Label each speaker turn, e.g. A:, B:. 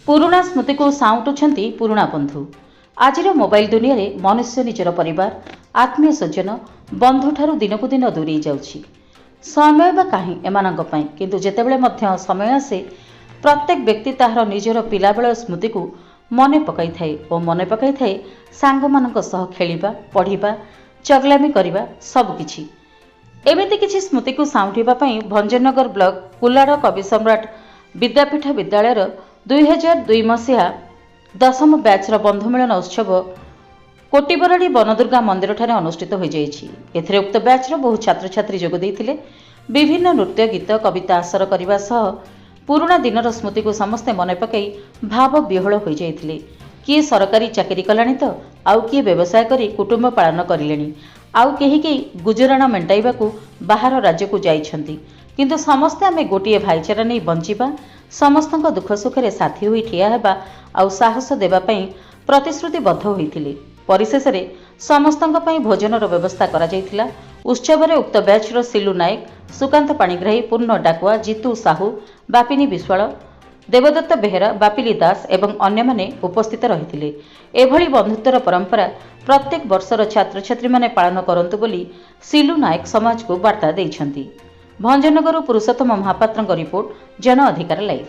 A: पुराणा स्मृति को साउंटुछंती पुराणा बंधु। आजिर मोबाइल दुनिया रे मनुष्य निजर परिवार आत्मीय स्वजन बंधु ठारू दिन को दिन दूरे जाउछि। समय बा काहीं एमानंक पई किंतु जेतेबेले मध्य समय आसे प्रत्येक व्यक्ति ताहार निजर पिलाबेल स्मृति को मने पकाई थाए और मने पकाई थाए सांग मानक सह खेलिबा पढ़िबा चगलामी करिबा सब किछि। एमिति किछि स्मृति को साउंटिबा पई भंजनगर ब्लॉक कुलाड़ कवि सम्राट विद्यापीठ विद्यालय 2002 मसीहा दशम बैचर बंधु मिलन उत्सव कोटिबरड़ी बनदुर्गा मंदिर ठारे अनुष्ठित हो जाइछि। एथिरे उक्त बैचर बहु छात्र छात्री जोग देइथिले। विभिन्न नृत्य गीत कविता आसर करबा सह पुराणा दिनर स्मृति को समस्ते मने पकई भाव विह्वल हो जाइथिले। किए सरकारी चाकरी कलानी तो आउ किए व्यवसाय करी कुटुंब पालन करिलेनी, आउ केही केही गुजराण मेंटाइबाकू बाहर राज्य को जाइछंती। किंतु समस्ते आमे गोटिए भाईचारा नहीं बंचिबा, समस्तଙ୍କ दुख सुखरे साथी होई ठिया हेबा आउ साहस देबा पई प्रतिश्रुतिबद्ध होइथिले। परिशेष रे समस्तଙ୍କ पई भोजनर व्यवस्था करा जाइथिला। उत्सव रे उक्त बैचर सिलू नायक, सुकांत पाणिग्राही, पूर्ण डाकुआ, जीतू साहू, बापिनी विश्वाल, देवदत्त बेहेरा, बापिली दास एवं अन्य माने उपस्थित रहिथिले। एभली बंधुत्वर परंपरा प्रत्येक वर्षर छात्र छात्री माने पालन करंतु बोली सिलू नायक समाज को वार्ता देइछंती। भंजनगर पुरुषोत्तम महापात्रଙ୍କ रिपोर्ट, जन अधिकार लाइव।